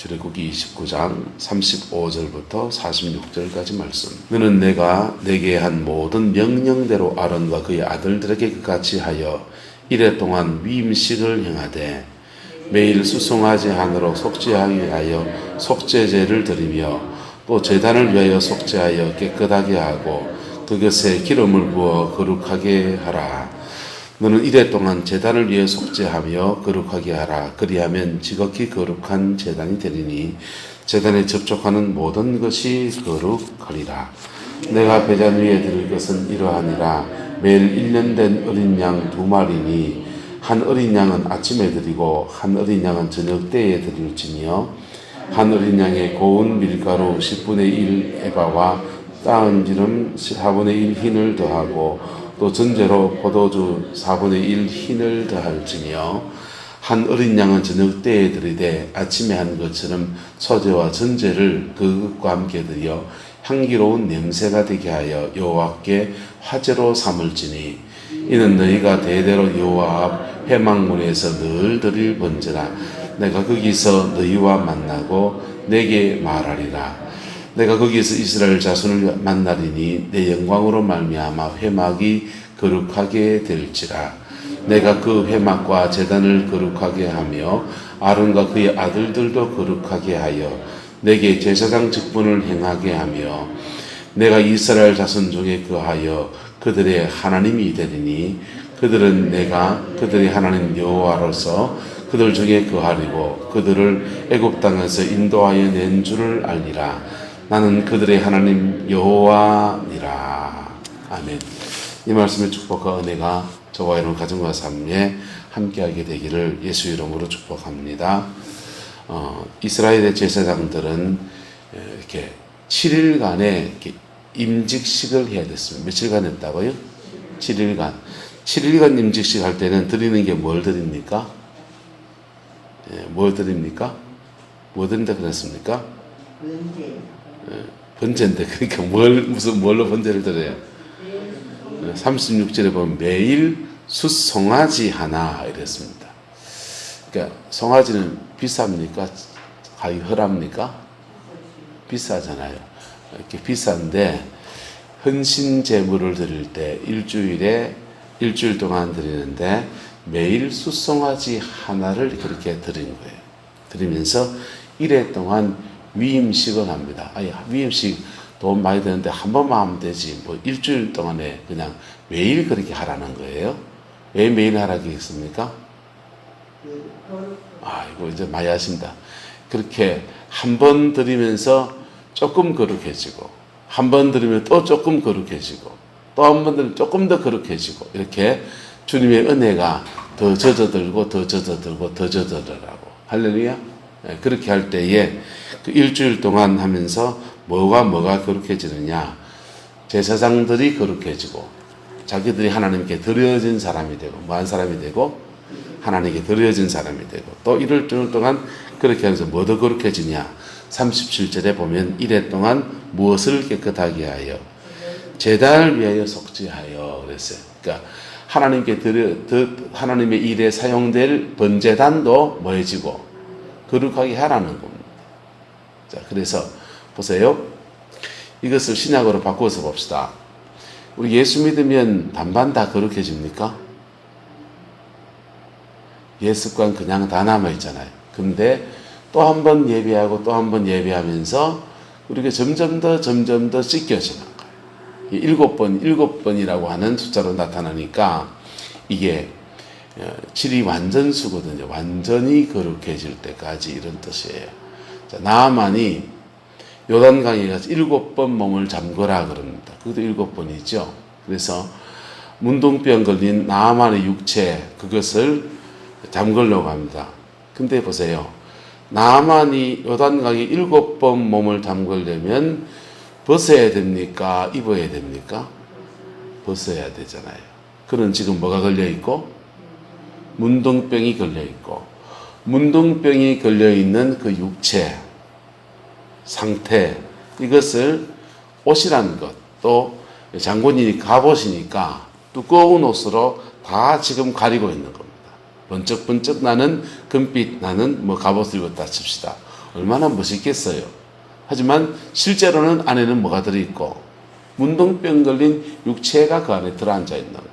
출애굽기 29장 35절부터 46절까지 말씀. 너는 내가 내게 한 모든 명령대로 아론과 그의 아들들에게 그같이 하여 이레 동안 위임식을 행하되 매일 수송아지 하나로 속죄하기 위하여 속죄제를 드리며 또 제단을 위하여 속죄하여 깨끗하게 하고 그것에 기름을 부어 거룩하게 하라. 너는 이레 동안 제단을 위해 속죄하며 거룩하게 하라. 그리하면 지극히 거룩한 제단이 되리니 제단에 접촉하는 모든 것이 거룩하리라. 내가 배잔 위에 드릴 것은 이러하니라. 매일 1년 된 어린 양 2마리니 한 어린 양은 아침에 드리고 한 어린 양은 저녁 때에 드릴지니요 한 어린 양의 고운 밀가루 10분의 1 에바와 따은 기름 4분의 1 흰을 더하고 또 전제로 포도주 4분의 1 흰을 더할지니요 한 어린 양은 저녁 때에 드리되 아침에 한 것처럼 소제와 전제를 그것과 함께 드려 향기로운 냄새가 되게 하여 여호와께 화제로 삼을지니 이는 너희가 대대로 여호와 앞 회막문에서 늘 드릴 번제라. 내가 거기서 너희와 만나고 내게 말하리라. 내가 거기서 이스라엘 자손을 만나리니 내 영광으로 말미암아 회막이 거룩하게 될지라. 내가 그 회막과 제단을 거룩하게 하며 아론과 그의 아들들도 거룩하게 하여 내게 제사장 직분을 행하게 하며 내가 이스라엘 자손 중에 거하여 그들의 하나님이 되리니 그들은 내가 그들의 하나님 여호와로서 그들 중에 거하리고 그들을 애굽 땅에서 인도하여 낸 줄을 알리라. 나는 그들의 하나님 여호와니라. 아멘. 이 말씀의 축복과 은혜가 저와 여러분 가정과 삶에 함께하게 되기를 예수 이름으로 축복합니다. 이스라엘의 제사장들은 이렇게 7일간의 이렇게 임직식을 해야 됐습니다. 며칠간 했다고요? 7일간. 7일간 임직식 할 때는 드리는 게 뭘 드립니까? 뭘 드립니까? 뭐 드린다 그랬습니까? 번제. 번제인데, 그러니까 뭘로 번제를 드려요? 36절에 보면 매일 숫송아지 하나 이랬습니다. 그러니까 송아지는 비쌉니까? 가히 허랍니까? 비싸잖아요. 이렇게 비싼데 헌신 제물을 드릴 때 일주일 동안 드리는데 매일 숫송아지 하나를 그렇게 드리는 거예요. 드리면서 1회 동안 위임식을 합니다. 위임식 돈 많이 드는데 한 번만 하면 되지. 뭐 일주일 동안에 그냥 매일 그렇게 하라는 거예요. 왜 매일 하라고 했습니까? 이거 이제 많이 아십니다. 그렇게 한 번 드리면서 조금 거룩해지고, 한 번 드리면 또 조금 거룩해지고, 또 한 번 드리면 조금 더 거룩해지고, 이렇게 주님의 은혜가 더 젖어들고, 더 젖어들고, 더 젖어들라고. 할렐루야. 그렇게 할 때에 그 일주일 동안 하면서 뭐가 거룩해지느냐. 제사장들이 거룩해지고, 자기들이 하나님께 드려진 사람이 되고, 뭐한 사람이 되고, 하나님께 드려진 사람이 되고, 또 일주일 동안 그렇게 하면서 뭐 더 거룩해지냐. 37절에 보면 이래 동안 무엇을 깨끗하게 하여 제단을 위하여 속죄하여 그랬어요. 그러니까 하나님의 일에 사용될 번제단도 뭐해지고 거룩하게 하라는 겁니다. 자, 그래서 보세요. 이것을 신약으로 바꾸어서 봅시다. 우리 예수 믿으면 반반 다 거룩해집니까? 예습관 그냥 다 남아있잖아요. 근데 또 한 번 예배하고 또 한 번 예배하면서 우리가 점점 더 찢겨지는 거예요. 7번이라고 하는 숫자로 나타나니까 이게 7이 완전수거든요. 완전히 거룩해질 때까지 이런 뜻이에요. 자, 나아만이 요단강에 가서 7번 몸을 잠그라 그럽니다. 그것도 7번이죠. 그래서 문둥병 걸린 나아만의 육체 그것을 잠그려고 합니다. 근데 보세요. 나아만이 요단강에 7번 몸을 담그려면 벗어야 됩니까? 입어야 됩니까? 벗어야 되잖아요. 그는 지금 뭐가 걸려있고? 문둥병이 걸려있고, 문둥병이 걸려있는 그 육체 상태, 이것을 옷이라는 것, 또 장군이 갑옷이니까 두꺼운 옷으로 다 지금 가리고 있는 겁니다. 번쩍번쩍 나는 금빛 나는 갑옷을 입었다 칩시다. 얼마나 멋있겠어요. 하지만 실제로는 안에는 뭐가 들어있고 문둥병 걸린 육체가 그 안에 들어앉아 있는 거예요.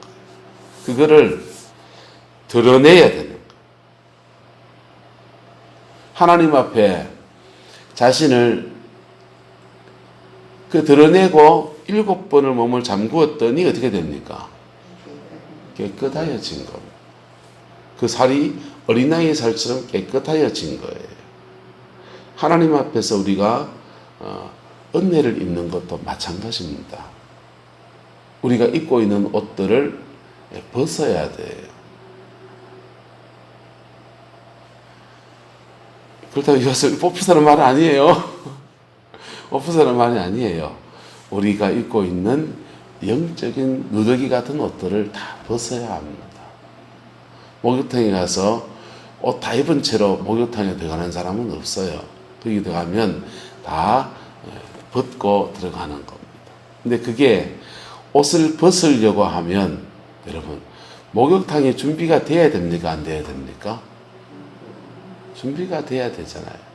그거를 드러내야 되는 거예요. 하나님 앞에 자신을 드러내고 7번을 몸을 잠그었더니 어떻게 됩니까? 깨끗하여진 겁니다. 그 살이 어린아이의 살처럼 깨끗하여진 거예요. 하나님 앞에서 우리가 은혜를 입는 것도 마찬가지입니다. 우리가 입고 있는 옷들을 벗어야 돼요. 그렇다고 이것을 뽑히라는 말은 아니에요. 뽑히라는 말이 아니에요. 우리가 입고 있는 영적인 누더기 같은 옷들을 다 벗어야 합니다. 목욕탕에 가서 옷 다 입은 채로 목욕탕에 들어가는 사람은 없어요. 거기 들어가면 다 벗고 들어가는 겁니다. 근데 그게 옷을 벗으려고 하면 여러분 목욕탕이 준비가 돼야 됩니까? 안 돼야 됩니까? 준비가 돼야 되잖아요.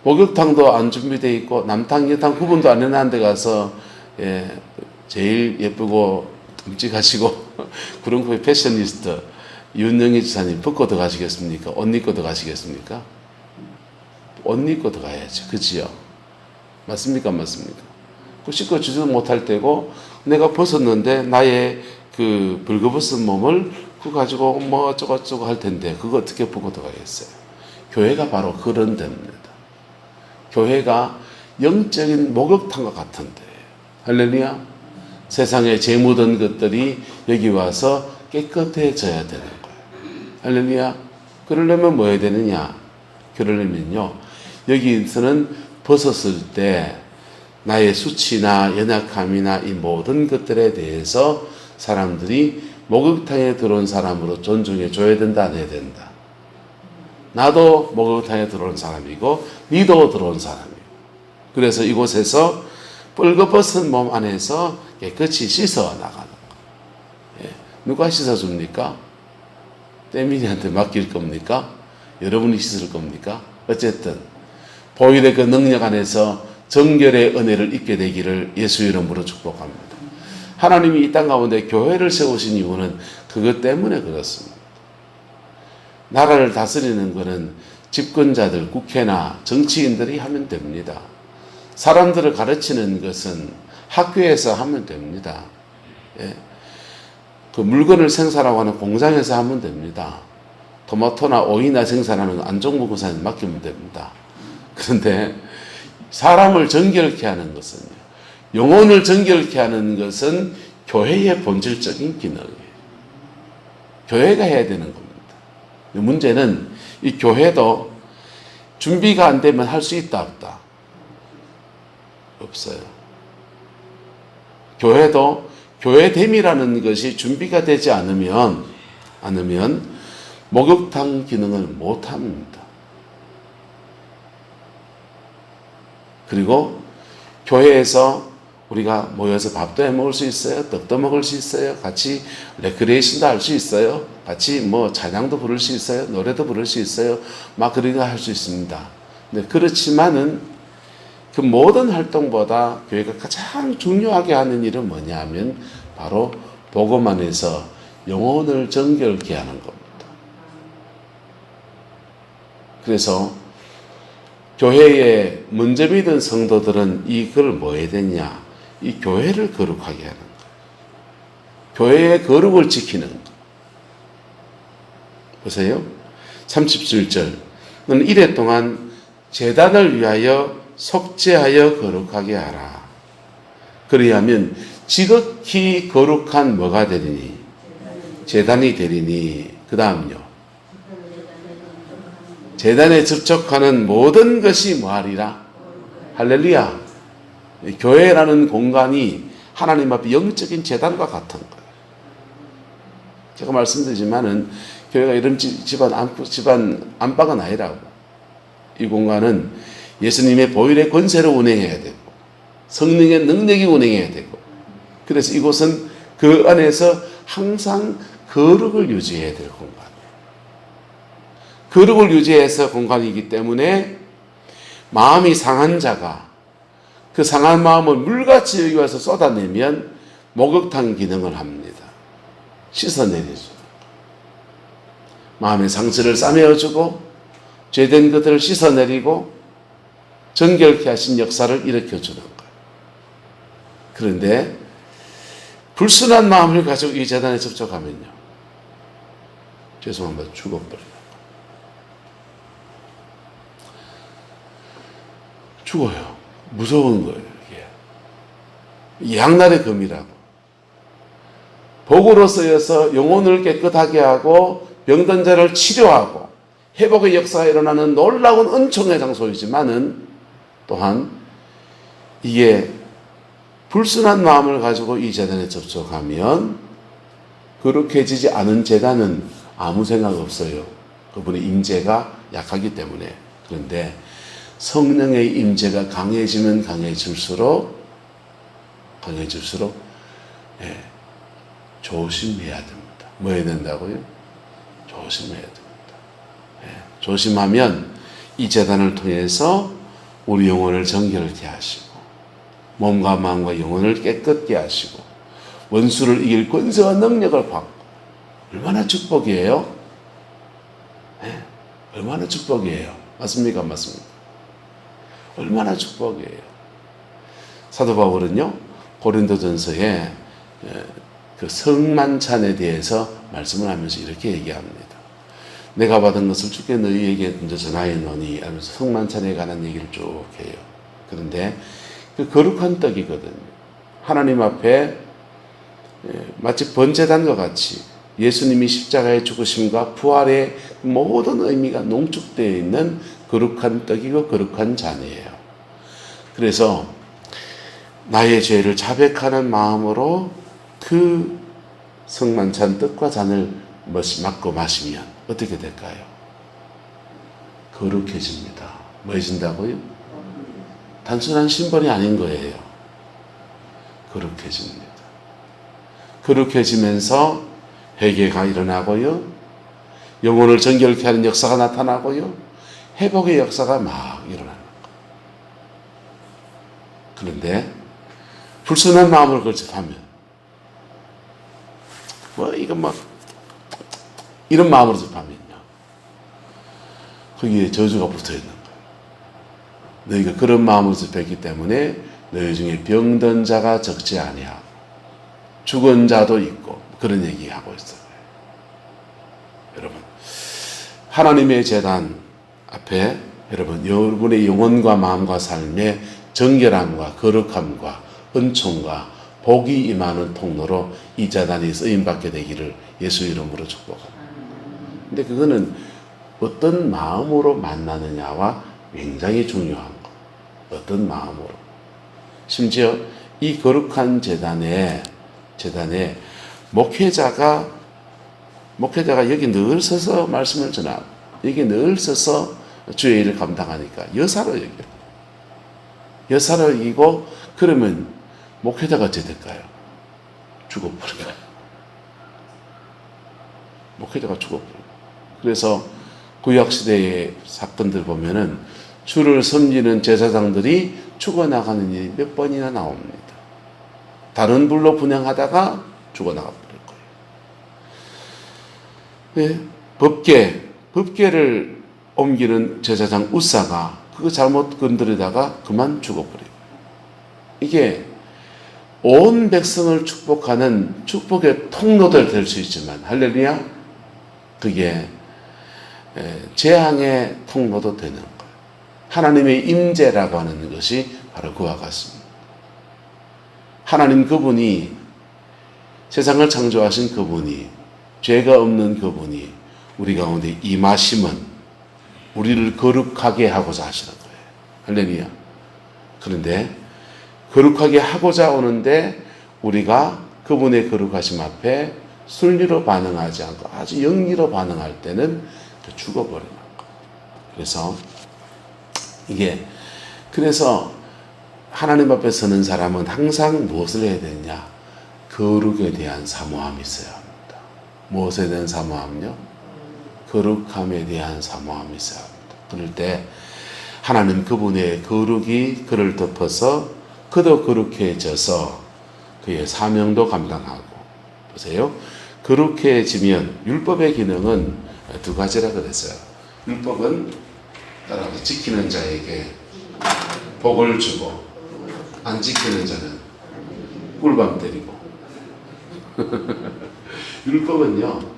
목욕탕도 안 준비되어 있고 남탕 여탕 구분도 안 해놓은 데 가서 제일 예쁘고 듬직하시고 그런 거에 패셔니스트 윤영희 지사님 벗고 들어가시겠습니까? 옷 입고 들어가시겠습니까? 옷 입고 들어가야죠. 그치요? 맞습니까? 맞습니까? 그 씻어주지도 못할 때고 내가 벗었는데 나의 그 벌거벗은 몸을 그 가지고 뭐 어쩌고저쩌고 할 텐데 그거 어떻게 벗고 들어가겠어요? 교회가 바로 그런 데입니다. 교회가 영적인 목욕탕과 같은데 할렐루야. 세상에 죄 묻은 것들이 여기 와서 깨끗해져야 되는 거예요. 할렐루야. 그러려면 뭐 해야 되느냐? 그러려면요 여기서는 벗었을 때 나의 수치나 연약함이나 이 모든 것들에 대해서 사람들이 목욕탕에 들어온 사람으로 존중해 줘야 된다, 안 해야 된다. 나도 목욕탕에 들어온 사람이고 니도 들어온 사람이고 그래서 이곳에서 뻘거벗은 몸 안에서 깨끗이 씻어 나가는 거예요. 누가 씻어줍니까? 때민이한테 맡길 겁니까? 여러분이 씻을 겁니까? 어쨌든 보일의 그 능력 안에서 정결의 은혜를 입게 되기를 예수 이름으로 축복합니다. 하나님이 이 땅 가운데 교회를 세우신 이유는 그것 때문에 그렇습니다. 나라를 다스리는 것은 집권자들, 국회나 정치인들이 하면 됩니다. 사람들을 가르치는 것은 학교에서 하면 됩니다. 그 물건을 생산하고 하는 공장에서 하면 됩니다. 토마토나 오이나 생산하는 거 안종무 고사님 맡기면 됩니다. 그런데 사람을 정결케 하는 것은요, 영혼을 정결케 하는 것은 교회의 본질적인 기능이에요. 교회가 해야 되는 겁니다. 문제는 이 교회도 준비가 안 되면 할 수 있다 없다? 없어요. 교회도 교회됨이라는 것이 준비가 되지 않으면 목욕탕 기능을 못합니다. 그리고 교회에서 우리가 모여서 밥도 해 먹을 수 있어요. 떡도 먹을 수 있어요. 같이 레크레이션도 할 수 있어요. 같이 뭐 찬양도 부를 수 있어요. 노래도 부를 수 있어요. 막 그런 거 할 수 있습니다. 네, 그렇지만은 그 모든 활동보다 교회가 가장 중요하게 하는 일은 뭐냐 하면 바로 복음 안에서 영혼을 정결케 하는 겁니다. 교회에서 교회에 먼저 믿은 성도들은 이걸 뭐 해야 되냐? 이 교회를 거룩하게 하는 거예요. 교회의 거룩을 지키는 거. 보세요. 37절. 너는 이래 동안 제단을 위하여 속죄하여 거룩하게 하라. 그리하면 지극히 거룩한 뭐가 되리니? 제단이 되리니. 그 다음요. 제단에 접촉하는 모든 것이 뭐하리라? 할렐루야. 교회라는 공간이 하나님 앞에 영적인 제단과 같은 거예요. 제가 말씀드리지만은 교회가 이런 집안 안방은 아니라고. 이 공간은 예수님의 보혈의 권세로 운행해야 되고 성령의 능력이 운행해야 되고 그래서 이곳은 그 안에서 항상 거룩을 유지해야 될 공간이에요. 거룩을 유지해서 공간이기 때문에 마음이 상한 자가 그 상한 마음을 물같이 여기 와서 쏟아내면 목욕탕 기능을 합니다. 씻어내리죠. 마음의 상처를 싸매어주고 죄된 것들을 씻어내리고 정결케 하신 역사를 일으켜주는 거예요. 그런데 불순한 마음을 가지고 이 재단에 접촉하면요, 죄송합니다, 죽어버려요. 죽어요. 무서운 거예요. 이게 양날의 검이라고. 복으로 쓰여서 영혼을 깨끗하게 하고 병든 자를 치료하고 회복의 역사가 일어나는 놀라운 은총의 장소이지만은 또한 이게 불순한 마음을 가지고 이 재단에 접촉하면 거룩해지지 않은 재단은 아무 생각 없어요. 그분의 임재가 약하기 때문에. 그런데 성령의 임재가 강해지면 강해질수록 조심해야 됩니다. 뭐 해야 된다고요? 조심해야 됩니다. 조심하면 이 재단을 통해서 우리 영혼을 정결케 하시고 몸과 마음과 영혼을 깨끗게 하시고 원수를 이길 권세와 능력을 받고, 얼마나 축복이에요? 얼마나 축복이에요? 맞습니까? 맞습니까? 얼마나 축복이에요? 사도 바울은요, 고린도전서에 그 성만찬에 대해서 말씀을 하면서 이렇게 얘기합니다. 내가 받은 것을 주께 너희에게 먼저 전하였노니 하면서 성만찬에 관한 얘기를 쭉 해요. 그런데 그 거룩한 떡이거든요. 하나님 앞에 마치 번제단과 같이 예수님이 십자가의 죽으심과 부활의 모든 의미가 농축되어 있는 거룩한 떡이고 거룩한 잔이에요. 그래서 나의 죄를 자백하는 마음으로 그 성만찬 떡과 잔을 맞고 마시면 어떻게 될까요? 거룩해집니다. 뭐 해진다고요? 단순한 심벌이 아닌 거예요. 거룩해집니다. 거룩해지면서 회개가 일어나고요, 영혼을 정결케 하는 역사가 나타나고요, 회복의 역사가 막 일어나는 거예요. 그런데 불순한 마음을 거듭하면 이런 마음으로 접하면요, 거기에 저주가 붙어 있는 거예요. 너희가 그런 마음으로 접했기 때문에 너희 중에 병든 자가 적지 아니하고 죽은 자도 있고, 그런 얘기하고 있어요. 여러분, 하나님의 제단 앞에 여러분의 영혼과 마음과 삶의 정결함과 거룩함과 은총과 복이 임하는 통로로 이 제단이 쓰임받게 되기를 예수 이름으로 축복합니다. 근데 그거는 어떤 마음으로 만나느냐와 굉장히 중요한 거. 어떤 마음으로. 심지어 이 거룩한 제단에 목회자가 여기 늘 서서 말씀을 전하고 여기 늘 서서 주의 일을 감당하니까 여사로 여겨요. 여사로 여기고, 그러면 목회자가 어떻게 될까요? 죽어버려요. 목회자가 죽어버려요. 그래서 구약시대의 사건들 보면은 주를 섬기는 제사장들이 죽어나가는 일이 몇 번이나 나옵니다. 다른 불로 분향하다가 죽어나가 버릴 거예요. 법궤를 옮기는 제사장 우사가 그거 잘못 건드리다가 그만 죽어버려요. 이게 온 백성을 축복하는 축복의 통로들 될 수 있지만, 할렐루야, 그게 재앙의 통로도 되는 거예요. 하나님의 임재라고 하는 것이 바로 그와 같습니다. 하나님 그분이, 세상을 창조하신 그분이, 죄가 없는 그분이 우리 가운데 임하심은 우리를 거룩하게 하고자 하시는 거예요. 할렐루야. 그런데 거룩하게 하고자 오는데 우리가 그분의 거룩하심 앞에 순리로 반응하지 않고 아주 영리로 반응할 때는 죽어버리는 거예요. 그래서 하나님 앞에 서는 사람은 항상 무엇을 해야 되느냐? 거룩에 대한 사모함이 있어야 합니다. 무엇에 대한 사모함요? 거룩함에 대한 사모함이 있어야 합니다. 그럴 때 하나님 그분의 거룩이 그를 덮어서 그도 거룩해져서 그의 사명도 감당하고. 보세요. 거룩해지면 율법의 기능은 두 가지라 그랬어요. 율법은 따라서 지키는 자에게 복을 주고 안 지키는 자는 꿀밤 때리고. 율법은요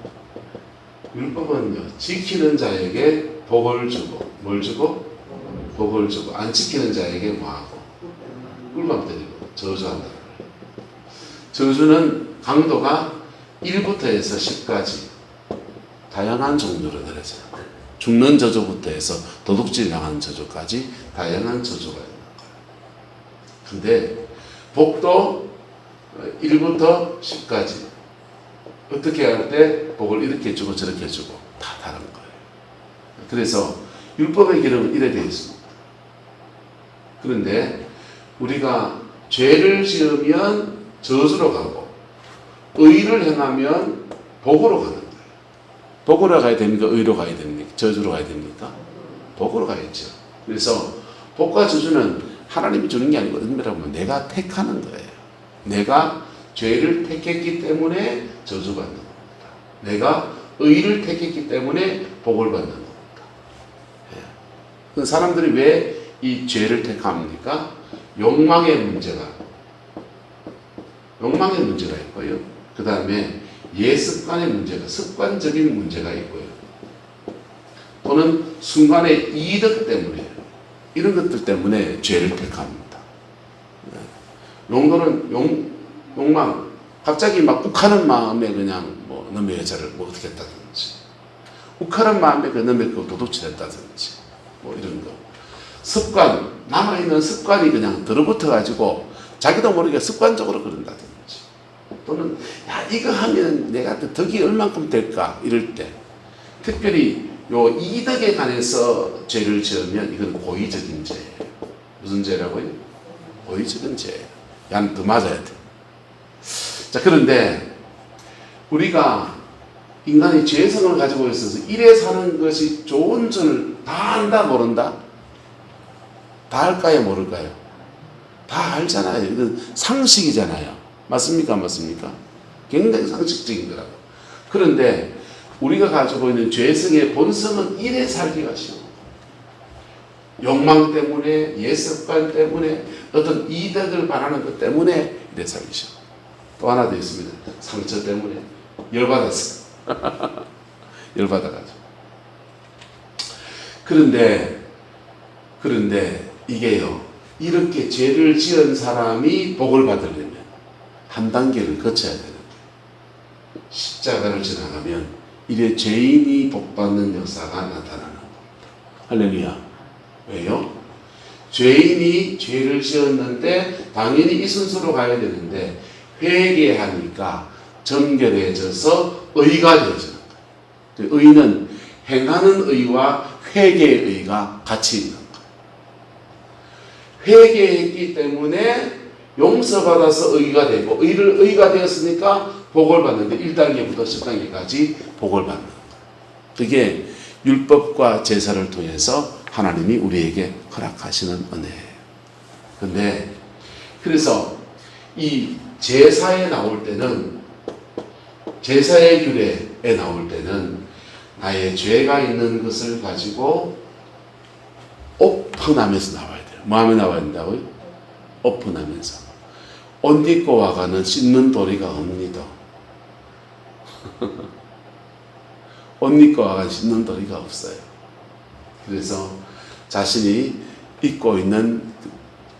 지키는 자에게 복을 주고, 뭘 주고? 복을 주고, 안 지키는 자에게 뭐하고? 꿀밤 때리고 저주한다. 저주는 강도가 1부터 해서 10까지 다양한 종류로 내려져요. 죽는 저주부터 해서 도둑질 당하는 저주까지 다양한 저주가 있는 거예요. 근데 복도 1부터 10까지 어떻게 할 때 복을 이렇게 주고 저렇게 주고 다 다른 거예요. 그래서 율법의 기능은 이래 되어 있습니다. 그런데 우리가 죄를 지으면 저주로 가고 의를 행하면 복으로 가는 거예요. 복으로 가야 됩니까? 의로 가야 됩니까? 저주로 가야 됩니까? 복으로 가야죠. 그래서 복과 저주는 하나님이 주는 게 아니고 은밀하면 내가 택하는 거예요. 내가 죄를 택했기 때문에 저주받는 겁니다. 내가 의를 택했기 때문에 복을 받는 겁니다. 예. 사람들이 왜 이 죄를 택합니까? 욕망의 문제가 있고요. 그 다음에 예습관의 문제가, 습관적인 문제가 있고요. 또는 순간의 이득 때문에, 이런 것들 때문에 죄를 택합니다. 용도는 욕망, 갑자기 막 욱하는 마음에 그냥 뭐 너의 여자를 뭐 어떻게 했다든지, 욱하는 마음에 그 너의 그 도둑질 했다든지, 뭐 이런 거. 습관, 남아있는 습관이 그냥 들어붙어가지고 자기도 모르게 습관적으로 그런다든지, 또는 야 이거 하면 내가 덕이 얼만큼 될까 이럴 때, 특별히 요 이덕에 관해서 죄를 지으면 이건 고의적인 죄예요. 무슨 죄라고요? 고의적인 죄예요. 양 더 맞아야 돼. 자, 그런데 우리가 인간이 죄성을 가지고 있어서 이래 사는 것이 좋은 줄을 다 안다 모른다? 다 알까요 모를까요? 다 알잖아요. 이건 상식이잖아요. 맞습니까? 맞습니까? 굉장히 상식적인 거라고. 그런데 우리가 가지고 있는 죄성의 본성은 이래 살기가 쉬워. 욕망 때문에, 예습관 때문에, 어떤 이득을 바라는 것 때문에 이래 살기 쉬워. 또 하나 더 있습니다. 상처 때문에. 열받았어. 열받아가지고. 그런데 이게요, 이렇게 죄를 지은 사람이 복을 받으려면 한 단계를 거쳐야 되는 거예요. 십자가를 지나가면 이래 죄인이 복받는 역사가 나타나는 겁니다. 할렐루야. 왜요? 죄인이 죄를 지었는데 당연히 이 순서로 가야 되는데 회개하니까 정결해져서 의가 되어지는 거예요. 의는 행하는 의와 회개의 의가 같이 있는 거예요. 회개했기 때문에 용서받아서 의가 되고, 의가 되었으니까 복을 받는데 1단계부터 10단계까지 복을 받는 거예요. 그게 율법과 제사를 통해서 하나님이 우리에게 허락하시는 은혜예요. 근데 그래서 이 제사에 나올 때는, 제사의 규례에 나올 때는 나의 죄가 있는 것을 가지고 오픈하면서 나와야 돼요. 뭐 하면 나와야 된다고요? 오픈하면서. 옷 입고 와가는 씻는 도리가 없니다. 옷 입고 와가 씻는 도리가 없어요. 그래서 자신이 입고 있는,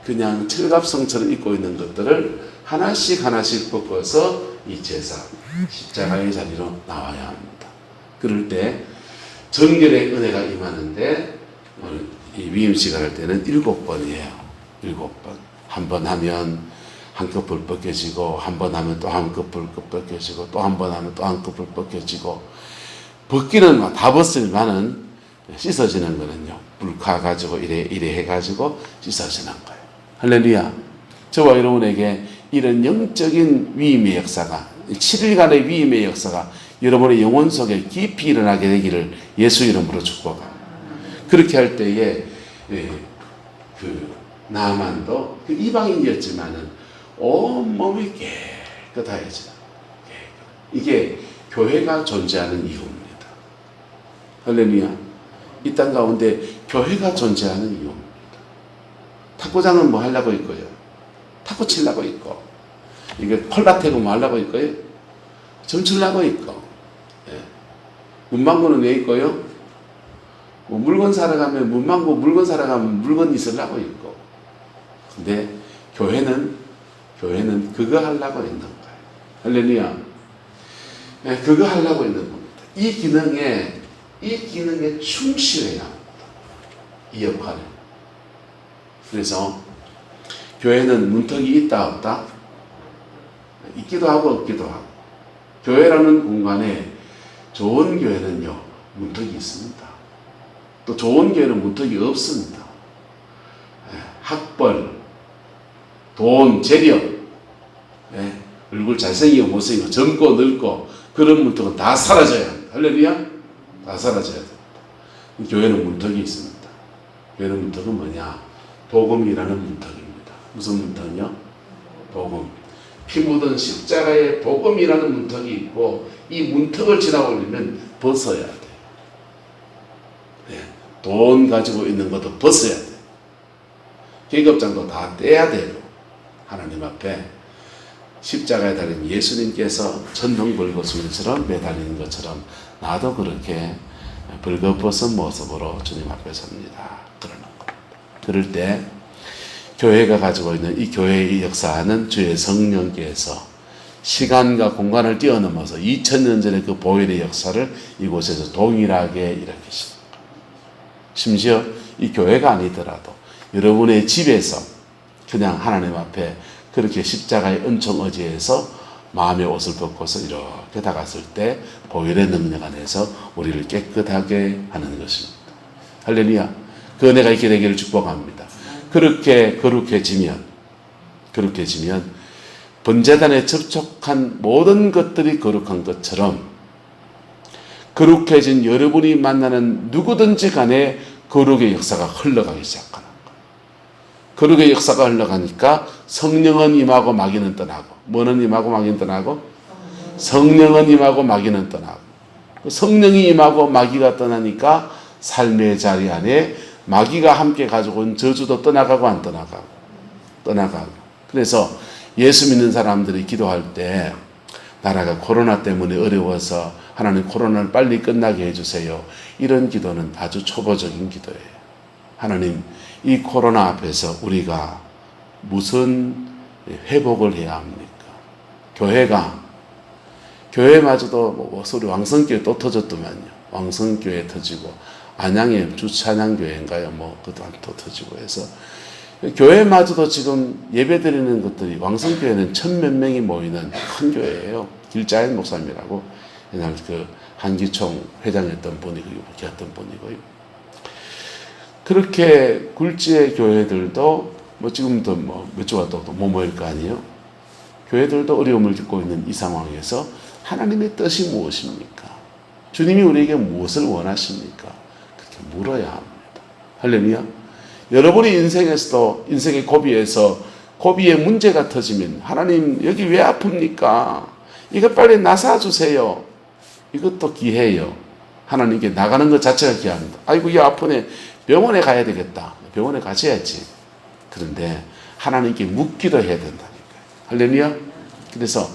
그냥 철갑성처럼 입고 있는 것들을 하나씩 벗고서 이 제사, 십자가의 자리로 나와야 합니다. 그럴 때 정결의 은혜가 임하는데, 이 위임식을 할 때는 7번이에요. 7번. 한 번 하면 한꺼풀 벗겨지고, 한 번 하면 또 한꺼풀 벗겨지고, 또 한 번 하면 또 한꺼풀 벗겨지고, 벗기는 다 벗을만은 씻어지는 거는요, 불카 가지고 이래 해가지고 씻어지는 거예요. 할렐루야. 저와 여러분에게 이런 영적인 위임의 역사가, 7일간의 위임의 역사가 여러분의 영혼 속에 깊이 일어나게 되기를 예수 이름으로 축복합니다. 그렇게 할 때에 그 나만도 그 이방인이었지만은 온 몸이 깨끗하여져. 이게 교회가 존재하는 이유입니다. 할렐루야. 이 땅 가운데 교회가 존재하는 이유입니다. 탁구장은 뭐 하려고 있고요. 탁구 치려고 있고, 이게 콜라테고 뭐 하려고 있고요. 점치려고 있고, 문방구는 왜 있고요? 뭐 물건 사러 가면 문방구 물건 사러 가면 물건 있으려고 있고. 근데 교회는 그거 하려고 있는 거예요. 할렐루야. 그거 하려고 있는 겁니다. 이 기능에 충실해야 합니다. 이 역할을. 그래서 교회는 문턱이 있다 없다? 있기도 하고 없기도 하고. 교회라는 공간에 좋은 교회는요 문턱이 있습니다. 또 좋은 교회는 문턱이 없습니다. 학벌, 돈, 재력, 얼굴 잘생기고 못생기고 젊고 늙고 그런 문턱은 다 사라져야 합니다. 할렐루야? 다 사라져야 됩니다. 교회는 문턱이 있습니다. 교회는 문턱은 뭐냐? 복음이라는 문턱입니다. 무슨 문턱이요? 복음. 피 묻은 십자가의 복음이라는 문턱이 있고, 이 문턱을 지나오려면 벗어야 돼요. 돈 가지고 있는 것도 벗어야 돼요. 계급장도 다 떼야 돼요. 하나님 앞에 십자가에 달린 예수님께서 천둥벌거숭이처럼 매달리는 것처럼 나도 그렇게 벌거벗은 모습으로 주님 앞에 섭니다. 그러는 겁니다. 그럴 때 교회가 가지고 있는 이 교회의 역사는 주의 성령께서 시간과 공간을 뛰어넘어서 2000년 전의 그 보혈의 역사를 이곳에서 동일하게 일으키십니다. 심지어 이 교회가 아니더라도 여러분의 집에서 그냥 하나님 앞에 그렇게 십자가의 은총 의지에서 마음의 옷을 벗고서 이렇게 다갔을 때 보혈의 능력 안에서 우리를 깨끗하게 하는 것입니다. 할렐루야. 그 은혜가 있게 되기를 축복합니다. 그렇게 거룩해지면 번제단에 접촉한 모든 것들이 거룩한 것처럼 거룩해진 여러분이 만나는 누구든지 간에 거룩의 역사가 흘러가기 시작하는 거예요. 거룩의 역사가 흘러가니까 성령은 임하고 마귀는 떠나고, 뭐는 임하고 마귀는 떠나고? 성령은 임하고 마귀는 떠나고, 성령이 임하고 마귀가 떠나니까 삶의 자리 안에 마귀가 함께 가지고 온 저주도 떠나가고 안 떠나가고. 그래서 예수 믿는 사람들이 기도할 때 나라가 코로나 때문에 어려워서 하나님 코로나를 빨리 끝나게 해주세요. 이런 기도는 아주 초보적인 기도예요. 하나님, 이 코로나 앞에서 우리가 무슨 회복을 해야 합니까? 교회마저도 뭐 소리 왕성교회 또 터졌더만요. 왕성교회 터지고 안양에 주찬양교회인가요? 뭐 그것도 또 터지고 해서 교회마저도 지금 예배드리는 것들이 왕성교회는 1000몇 명이 모이는 큰 교회예요. 길자연 목사님이라고 옛날 그 한기총 회장했던 분이고 목회했던 분이고요. 그렇게 굴지의 교회들도 뭐 지금도 뭐 몇 주가 또 못 모일 거 아니에요. 교회들도 어려움을 겪고 있는 이 상황에서 하나님의 뜻이 무엇입니까? 주님이 우리에게 무엇을 원하십니까? 그렇게 물어야 합니다. 할렐루야. 여러분의 인생에서도 인생의 고비에서 고비에 문제가 터지면 하나님 여기 왜 아픕니까? 이거 빨리 나사주세요. 이것도 기회예요. 하나님께 나가는 것 자체가 기회합니다. 아이고 이 아프네. 병원에 가야 되겠다. 병원에 가셔야지. 그런데 하나님께 묻기도 해야 된다니까요. 할렐루야. 그래서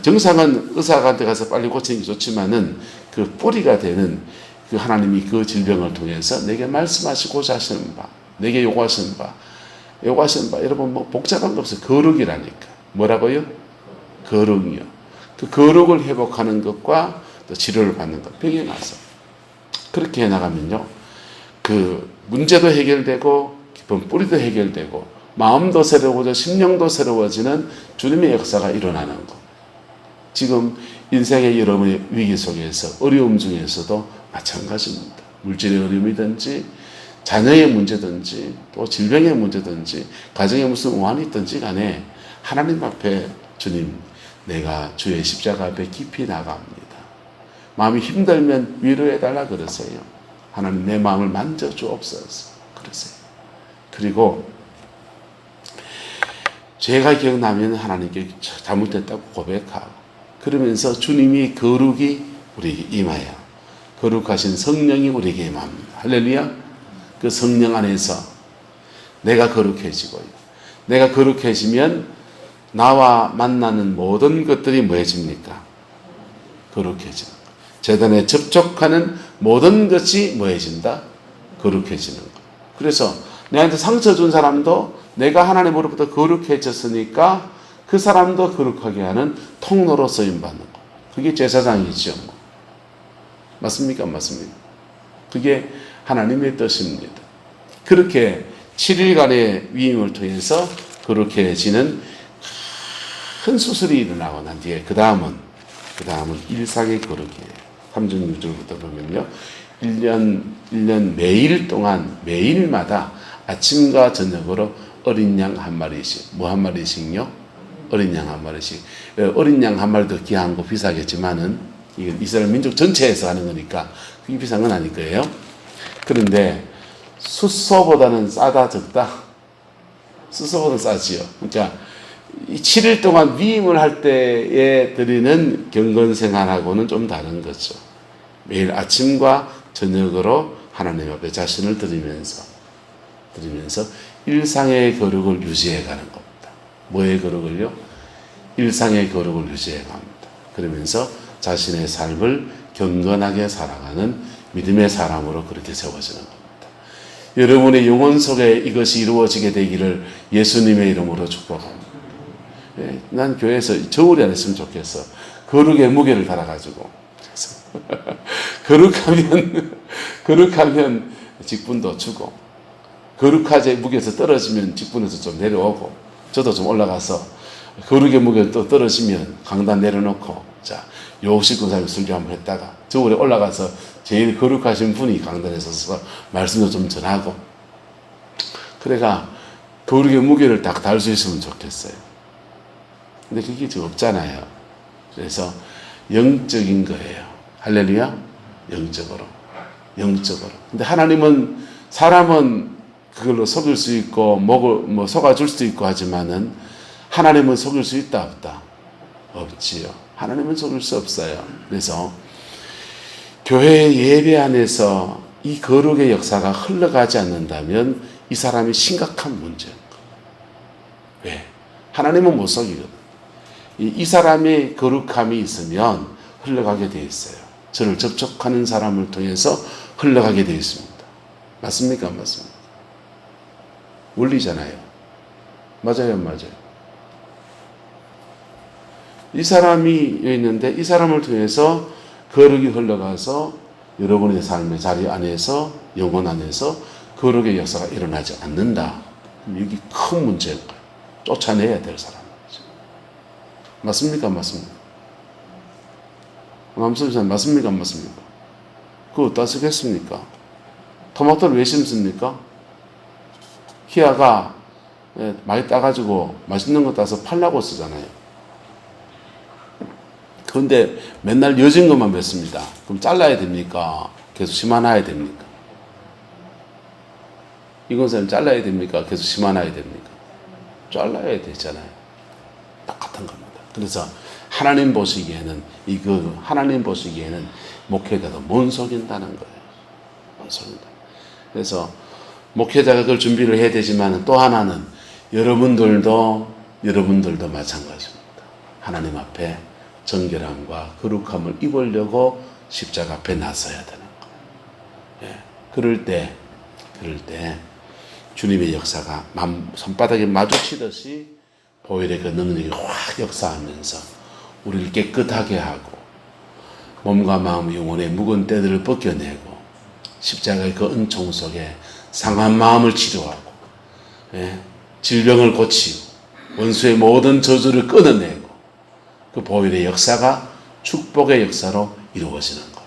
정상은 의사한테 가서 빨리 고치는 게 좋지만은 그 뿌리가 되는 그 하나님이 그 질병을 통해서 내게 말씀하시고자 하시는 바, 내게 요구하시는 바, 여러분 뭐 복잡한 거 없어요. 거룩이라니까. 뭐라고요? 거룩이요. 그 거룩을 회복하는 것과 또 치료를 받는 것, 병에 나서 그렇게 해나가면요, 그 문제도 해결되고 깊은 뿌리도 해결되고 마음도 새로워져 심령도 새로워지는 주님의 역사가 일어나는 것. 지금 인생의 여러분의 위기 속에서 어려움 중에서도 마찬가지입니다. 물질의 어려움이든지 자녀의 문제든지 또 질병의 문제든지 가정에 무슨 오한이 있든지 간에 하나님 앞에 주님, 내가 주의 십자가 앞에 깊이 나갑니다. 마음이 힘들면 위로해달라 그러세요. 하나님 내 마음을 만져주옵소서. 그랬어요. 그리고 죄가 기억나면 하나님께 잘못됐다고 고백하고, 그러면서 주님이 거룩이 우리에게 임하여 거룩하신 성령이 우리에게 임합니다. 할렐루야. 그 성령 안에서 내가 거룩해지고요. 내가 거룩해지면 나와 만나는 모든 것들이 뭐해집니까? 거룩해지는 것. 제단에 접촉하는 모든 것이 뭐해진다? 거룩해지는 것. 그래서 내한테 상처 준 사람도 내가 하나님으로부터 거룩해졌으니까 그 사람도 거룩하게 하는 통로로 쓰임받는 것. 그게 제사장이죠. 맞습니까? 맞습니까? 그게 하나님의 뜻입니다. 그렇게 7일간의 위임을 통해서 거룩해지는 큰 수술이 일어나고 난 뒤에 그 다음은 일상의 거룩이에요. 3절 6절부터 보면요. 1년 매일 동안 매일마다 아침과 저녁으로 어린 양 한 마리씩. 뭐 한 마리씩요? 어린 양 한 마리씩. 어린 양 한 마리도 귀한 거 비싸겠지만은 이건 이스라엘 민족 전체에서 하는 거니까 그게 비싼 건 아닐 거예요. 그런데 숫소보다는 싸다 적다? 숫소보다는 싸지요. 그러니까 이 7일 동안 위임을 할 때에 드리는 경건 생활하고는 좀 다른 거죠. 매일 아침과 저녁으로 하나님 앞에 자신을 드리면서 일상의 거룩을 유지해 가는 겁니다. 뭐의 거룩을요? 일상의 거룩을 유지해 갑니다. 그러면서 자신의 삶을 경건하게 살아가는 믿음의 사람으로 그렇게 세워지는 겁니다. 여러분의 영혼 속에 이것이 이루어지게 되기를 예수님의 이름으로 축복합니다. 난 교회에서 저울이 안 했으면 좋겠어. 거룩의 무게를 달아가지고. 거룩하면 직분도 주고, 거룩하제 무게에서 떨어지면 직분에서 좀 내려오고, 저도 좀 올라가서 거룩의 무게가 또 떨어지면 강단 내려놓고, 자, 요식군 사람이 설교 한번 했다가 저울에 올라가서 제일 거룩하신 분이 강단에 서서 말씀도 좀 전하고, 그래가 거룩의 무게를 딱 달 수 있으면 좋겠어요. 근데 그게 지금 없잖아요. 그래서 영적인 거예요. 할렐루야? 영적으로. 근데 하나님은 사람은 그걸로 속일 수 있고 속아줄 수도 있고 하지만은 하나님은 속일 수 있다 없다? 없지요. 하나님은 속일 수 없어요. 그래서 교회 예배 안에서 이 거룩의 역사가 흘러가지 않는다면 이 사람이 심각한 문제인 거예요. 왜? 하나님은 못 속이거든. 이 사람의 거룩함이 있으면 흘러가게 되어 있어요. 저를 접촉하는 사람을 통해서 흘러가게 되어 있습니다. 맞습니까? 맞습니까? 원리잖아요. 맞아요, 맞아요. 이 사람이 있는데 이 사람을 통해서 거룩이 흘러가서 여러분의 삶의 자리 안에서, 영혼 안에서 거룩의 역사가 일어나지 않는다. 여기 큰 문제인 거예요. 쫓아내야 될 사람. 맞습니까? 맞습니까? 맞습니까? 맞습니까? 그거 어디다 쓰겠습니까? 토마토를 왜 심습니까? 키아가 많이 따가지고 맛있는 거 따서 팔라고 쓰잖아요. 그런데 맨날 여진 것만 맺습니다. 그럼 잘라야 됩니까? 계속 심어놔야 됩니까? 이건 잘라야 됩니까? 계속 심어놔야 됩니까? 잘라야 되잖아요. 똑같은 겁니다. 그래서 하나님 보시기에는 목회자도 못 속인다는 거예요. 못 속인다. 그래서 목회자가 그걸 준비를 해야 되지만 또 하나는 여러분들도 마찬가지입니다. 하나님 앞에 정결함과 거룩함을 입으려고 십자가 앞에 나서야 되는 거예요. 예. 그럴 때 주님의 역사가 손바닥에 마주치듯이 보혈의 그 능력이 확 역사하면서 우리를 깨끗하게 하고 몸과 마음, 영혼의 묵은 때들을 벗겨내고 십자가의 그 은총 속에 상한 마음을 치료하고, 예? 질병을 고치고 원수의 모든 저주를 끊어내고 그 보혈의 역사가 축복의 역사로 이루어지는 겁니다.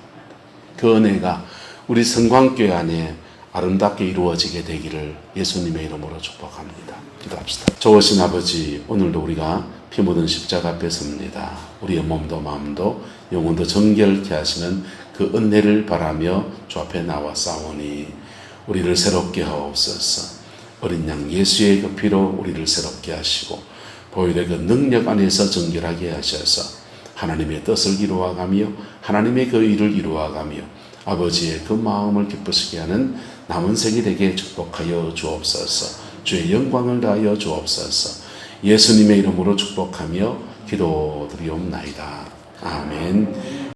그 은혜가 우리 성광교회 안에 아름답게 이루어지게 되기를 예수님의 이름으로 축복합니다. 기도합시다. 좋으신 아버지, 오늘도 우리가 피 묻은 십자가 앞에 섭니다. 우리의 몸도 마음도 영혼도 정결케 하시는 그 은혜를 바라며 주 앞에 나와 싸우니 우리를 새롭게 하옵소서. 어린 양 예수의 그 피로 우리를 새롭게 하시고 보혈의 그 능력 안에서 정결하게 하셔서 하나님의 뜻을 이루어가며 하나님의 그 일을 이루어가며 아버지의 그 마음을 기쁘시게 하는 남은 생이 되게 축복하여 주옵소서. 주의 영광을 다하여 주옵소서. 예수님의 이름으로 축복하며 기도드리옵나이다. 아멘.